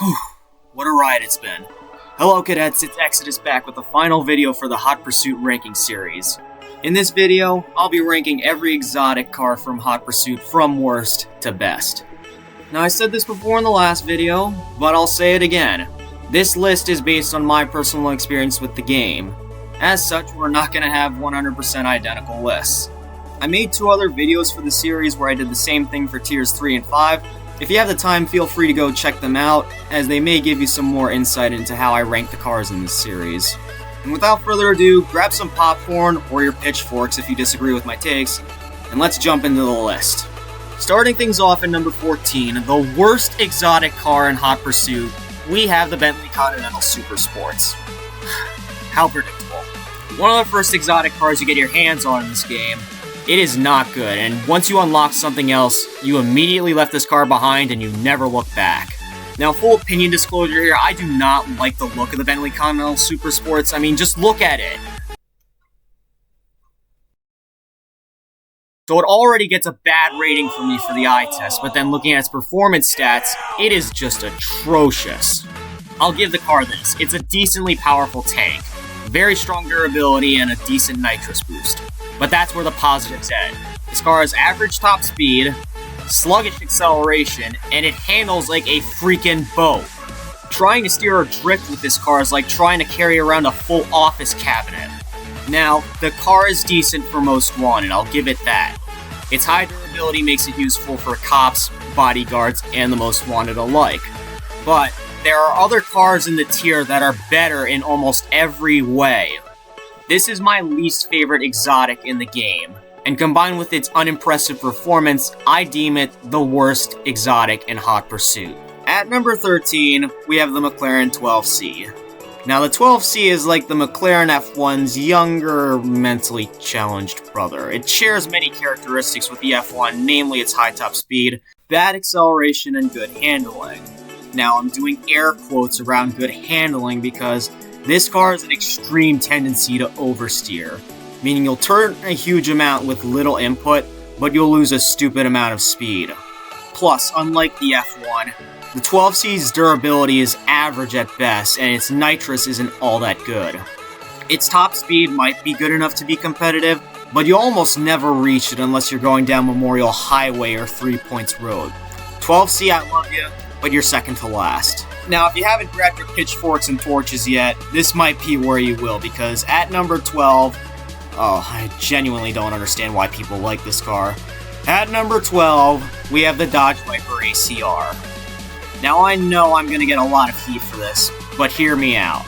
Whew, what a ride it's been. Hello cadets, it's Exodus back with the final video for the Hot Pursuit ranking series. In this video, I'll be ranking every exotic car from Hot Pursuit from worst to best. Now I said this before in the last video, but I'll say it again. This list is based on my personal experience with the game. As such, we're not going to have 100% identical lists. I made 2 other videos for the series where I did the same thing for tiers 3 and 5. If you have the time, feel free to go check them out, as they may give you some more insight into how I rank the cars in this series. And without further ado, grab some popcorn or your pitchforks if you disagree with my takes, and let's jump into the list. Starting things off at number 14, the worst exotic car in Hot Pursuit, we have the Bentley Continental Super Sports. How predictable. One of the first exotic cars you get your hands on in this game. It is not good, and once you unlock something else, you immediately left this car behind and you never look back. Now, full opinion disclosure here, I do not like the look of the Bentley Continental Super Sports. I mean, just look at it. So it already gets a bad rating from me for the eye test, but then looking at its performance stats, it is just atrocious. I'll give the car this. It's a decently powerful tank, very strong durability, and a decent nitrous boost. But that's where the positives end. This car has average top speed, sluggish acceleration, and it handles like a freaking boat. Trying to steer or drift with this car is like trying to carry around a full office cabinet. Now, the car is decent for most wanted, I'll give it that. Its high durability makes it useful for cops, bodyguards, and the most wanted alike. But there are other cars in the tier that are better in almost every way. This is my least favorite exotic in the game, and combined with its unimpressive performance, I deem it the worst exotic in Hot Pursuit. At number 13, we have the McLaren 12C. Now the 12C is like the McLaren F1's younger, mentally challenged brother. It shares many characteristics with the F1, namely its high top speed, bad acceleration, and good handling. Now I'm doing air quotes around good handling because this car has an extreme tendency to oversteer, meaning you'll turn a huge amount with little input, but you'll lose a stupid amount of speed. Plus, unlike the F1, the 12C's durability is average at best, and its nitrous isn't all that good. Its top speed might be good enough to be competitive, but you almost never reach it unless you're going down Memorial Highway or 3 Points Road. 12C, I love you, but you're second to last. Now, if you haven't grabbed your pitchforks and torches yet, this might be where you will, because at number 12, I genuinely don't understand why people like this car. At number 12, we have the Dodge Viper ACR. Now, I know I'm going to get a lot of heat for this, but hear me out.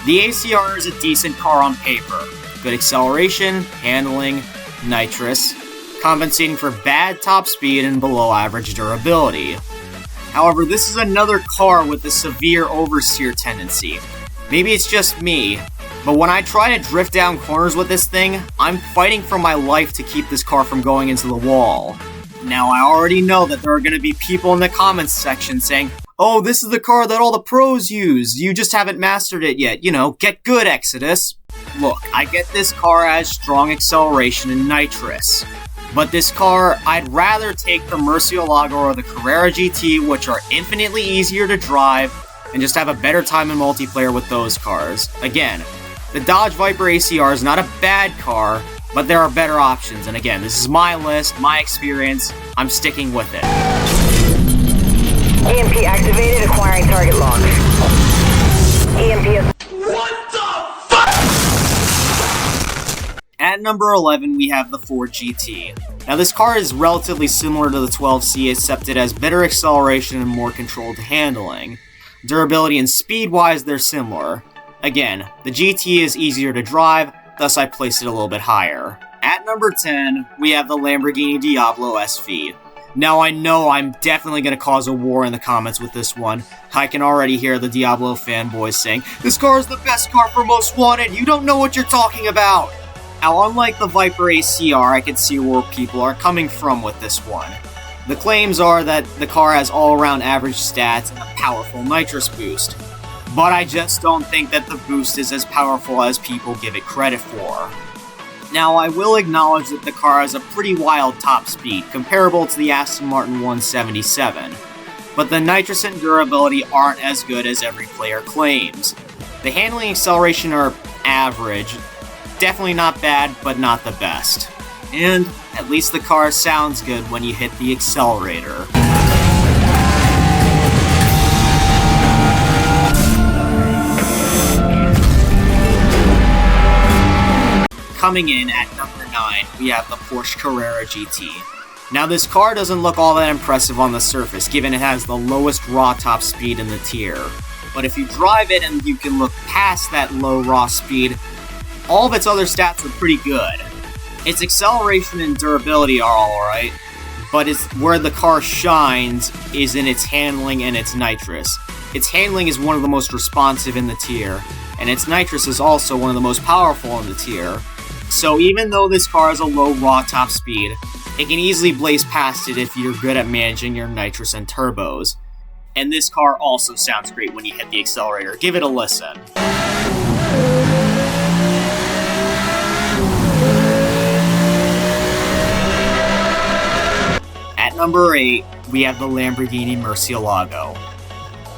The ACR is a decent car on paper. Good acceleration, handling, nitrous, compensating for bad top speed and below average durability. However, this is another car with a severe oversteer tendency. Maybe it's just me, but when I try to drift down corners with this thing, I'm fighting for my life to keep this car from going into the wall. Now, I already know that there are going to be people in the comments section saying, "Oh, this is the car that all the pros use, you just haven't mastered it yet, get good, Exodus." Look, I get this car has strong acceleration and nitrous. But this car, I'd rather take the Murcielago or the Carrera GT, which are infinitely easier to drive, and just have a better time in multiplayer with those cars. Again, the Dodge Viper ACR is not a bad car, but there are better options, and again, this is my list, my experience, I'm sticking with it. EMP activated, acquiring target lock. EMP is... What the fuck? At number 11, we have the Ford GT. Now this car is relatively similar to the 12C, except it has better acceleration and more controlled handling. Durability and speed-wise, they're similar. Again, the GT is easier to drive, thus I placed it a little bit higher. At number 10, we have the Lamborghini Diablo SV. Now I know I'm definitely going to cause a war in the comments with this one. I can already hear the Diablo fanboys saying, "This car is the best car for most wanted, you don't know what you're talking about!" Now, unlike the Viper ACR, I can see where people are coming from with this one. The claims are that the car has all-around average stats and a powerful nitrous boost. But I just don't think that the boost is as powerful as people give it credit for. Now, I will acknowledge that the car has a pretty wild top speed, comparable to the Aston Martin 177. but the nitrous and durability aren't as good as every player claims. The handling and acceleration are average, definitely not bad, but not the best. And at least the car sounds good when you hit the accelerator. Coming in at number 9, we have the Porsche Carrera GT. Now this car doesn't look all that impressive on the surface, given it has the lowest raw top speed in the tier. But if you drive it and you can look past that low raw speed, all of its other stats are pretty good. Its acceleration and durability are alright, but where the car shines is in its handling and its nitrous. Its handling is one of the most responsive in the tier, and its nitrous is also one of the most powerful in the tier. So even though this car has a low raw top speed, it can easily blaze past it if you're good at managing your nitrous and turbos. And this car also sounds great when you hit the accelerator. Give it a listen. At number 8, we have the Lamborghini Murcielago.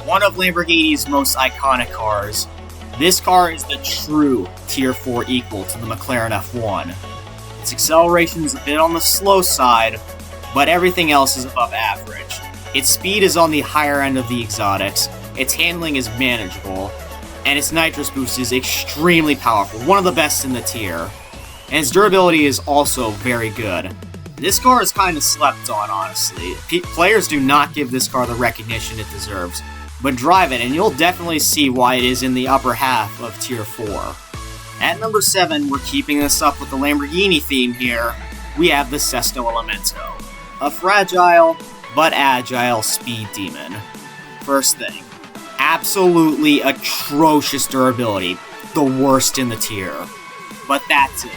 One of Lamborghini's most iconic cars. This car is the true Tier 4 equal to the McLaren F1. Its acceleration is a bit on the slow side, but everything else is above average. Its speed is on the higher end of the exotics, its handling is manageable, and its nitrous boost is extremely powerful, one of the best in the tier. And its durability is also very good. This car is kind of slept on, honestly. Players do not give this car the recognition it deserves. But drive it and you'll definitely see why it is in the upper half of Tier 4. At number 7, we're keeping this up with the Lamborghini theme here, we have the Sesto Elemento. A fragile, but agile speed demon. First thing, absolutely atrocious durability, the worst in the tier. But that's it.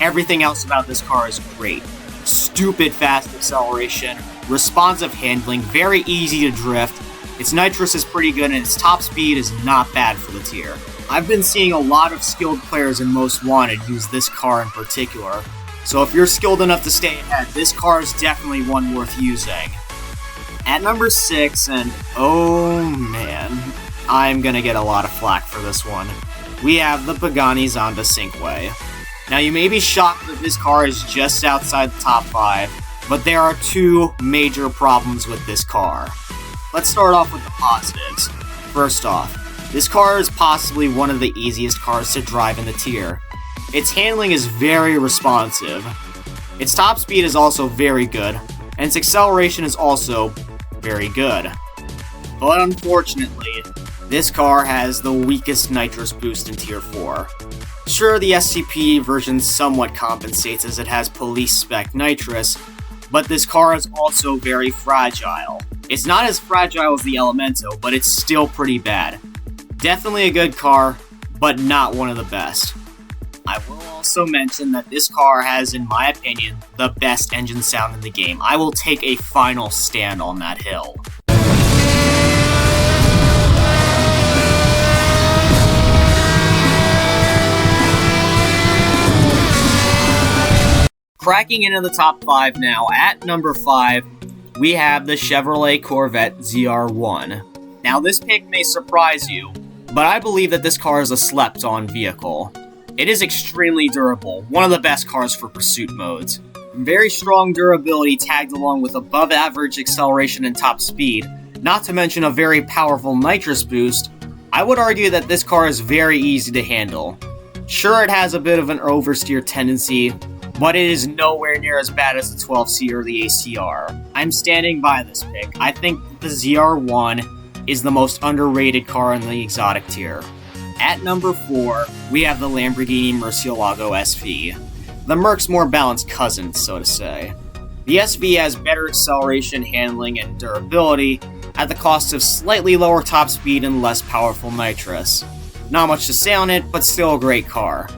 Everything else about this car is great. Stupid fast acceleration, responsive handling, very easy to drift. Its nitrous is pretty good, and its top speed is not bad for the tier. I've been seeing a lot of skilled players in Most Wanted use this car in particular, so if you're skilled enough to stay ahead, this car is definitely one worth using. At number 6, and oh man, I'm gonna get a lot of flack for this one, we have the Pagani Zonda Cinque. Now you may be shocked that this car is just outside the top 5, but there are 2 major problems with this car. Let's start off with the positives. First off, this car is possibly one of the easiest cars to drive in the tier. Its handling is very responsive. Its top speed is also very good, and its acceleration is also very good. But unfortunately, this car has the weakest nitrous boost in Tier 4. Sure, the SCP version somewhat compensates as it has police spec nitrous, but this car is also very fragile. It's not as fragile as the Elemento, but it's still pretty bad. Definitely a good car, but not one of the best. I will also mention that this car has, in my opinion, the best engine sound in the game. I will take a final stand on that hill. Cracking into the top 5 now, at number 5, we have the Chevrolet Corvette ZR1. Now this pick may surprise you, but I believe that this car is a slept-on vehicle. It is extremely durable, one of the best cars for pursuit modes. Very strong durability tagged along with above average acceleration and top speed, not to mention a very powerful nitrous boost. I would argue that this car is very easy to handle. Sure, it has a bit of an oversteer tendency, but it is nowhere near as bad as the 12C or the ACR. I'm standing by this pick. I think the ZR1 is the most underrated car in the exotic tier. At number 4, we have the Lamborghini Murcielago SV. The Merc's more balanced cousin, so to say. The SV has better acceleration, handling, and durability, at the cost of slightly lower top speed and less powerful nitrous. Not much to say on it, but still a great car.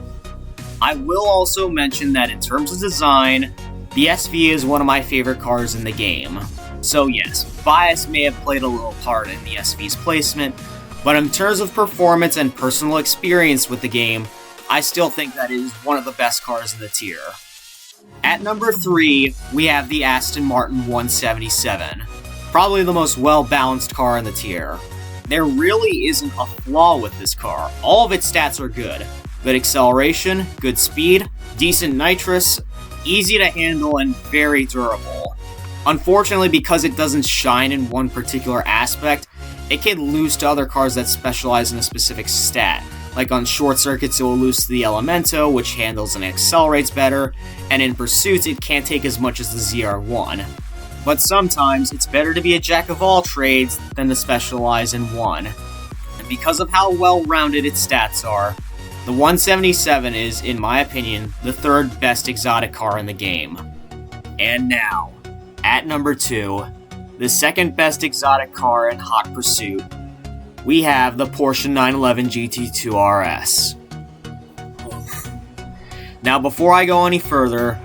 I will also mention that in terms of design, the SV is one of my favorite cars in the game. So yes, bias may have played a little part in the SV's placement, but in terms of performance and personal experience with the game, I still think that it is one of the best cars in the tier. At number 3, we have the Aston Martin 177. Probably the most well-balanced car in the tier. There really isn't a flaw with this car. All of its stats are good. Good acceleration, good speed, decent nitrous, easy to handle, and very durable. Unfortunately, because it doesn't shine in one particular aspect, it can lose to other cars that specialize in a specific stat. Like on short circuits, it will lose to the Elemento, which handles and accelerates better, and in pursuits, it can't take as much as the ZR1. But sometimes, it's better to be a jack of all trades than to specialize in one. And because of how well-rounded its stats are, the 177 is, in my opinion, the third best exotic car in the game. And now, at number 2, the second best exotic car in Hot Pursuit, we have the Porsche 911 GT2 RS. Now, before I go any further,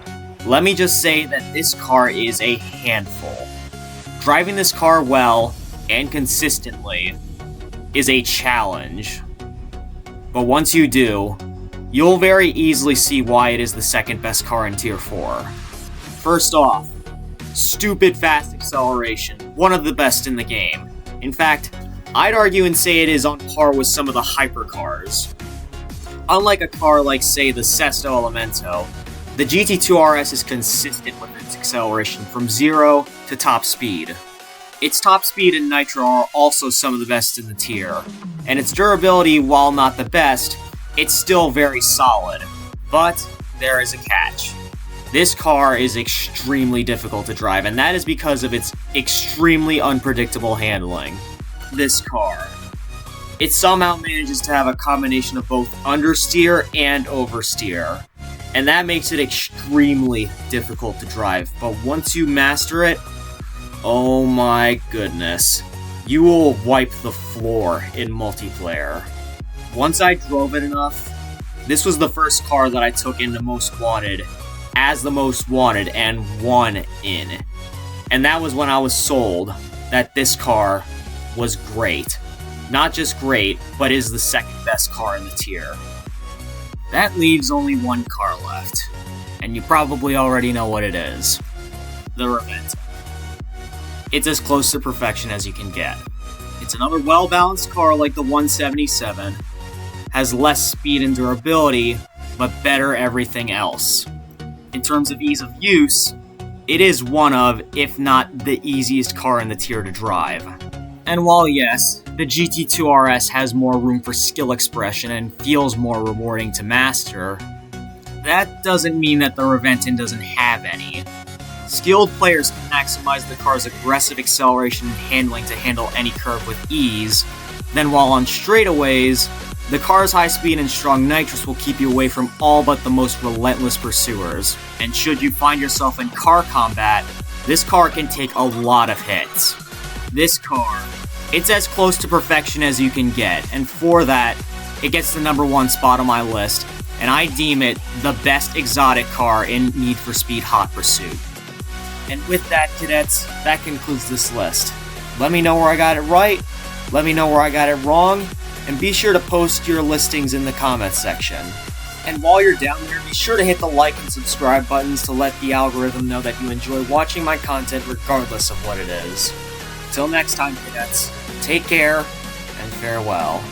let me just say that this car is a handful. Driving this car well and consistently is a challenge. But once you do, you'll very easily see why it is the second best car in Tier 4. First off, stupid fast acceleration, one of the best in the game. In fact, I'd argue and say it is on par with some of the hypercars. Unlike a car like, say, the Sesto Elemento, the GT2 RS is consistent with its acceleration from 0 to top speed. Its top speed and nitro are also some of the best in the tier, and its durability, while not the best, it's still very solid. But there is a catch. This car is extremely difficult to drive, and that is because of its extremely unpredictable handling. This car. It somehow manages to have a combination of both understeer and oversteer, and that makes it extremely difficult to drive, but once you master it, oh my goodness, you will wipe the floor in multiplayer. Once I drove it enough, this was the first car that I took into Most Wanted as the Most Wanted and won in. And that was when I was sold that this car was great. Not just great, but is the second best car in the tier. That leaves only one car left, and you probably already know what it is. The Reventa. It's as close to perfection as you can get. It's another well-balanced car like the 177, has less speed and durability, but better everything else. In terms of ease of use, it is one of, if not the easiest car in the tier to drive. And while yes, the GT2 RS has more room for skill expression and feels more rewarding to master, that doesn't mean that the Reventon doesn't have any. Skilled players can maximize the car's aggressive acceleration and handling to handle any curve with ease, then while on straightaways, the car's high speed and strong nitrous will keep you away from all but the most relentless pursuers. And should you find yourself in car combat, this car can take a lot of hits. This car, it's as close to perfection as you can get, and for that, it gets the number 1 spot on my list, and I deem it the best exotic car in Need for Speed Hot Pursuit. And with that, cadets, that concludes this list. Let me know where I got it right, let me know where I got it wrong, and be sure to post your listings in the comments section. And while you're down there, be sure to hit the like and subscribe buttons to let the algorithm know that you enjoy watching my content regardless of what it is. Till next time, cadets, take care and farewell.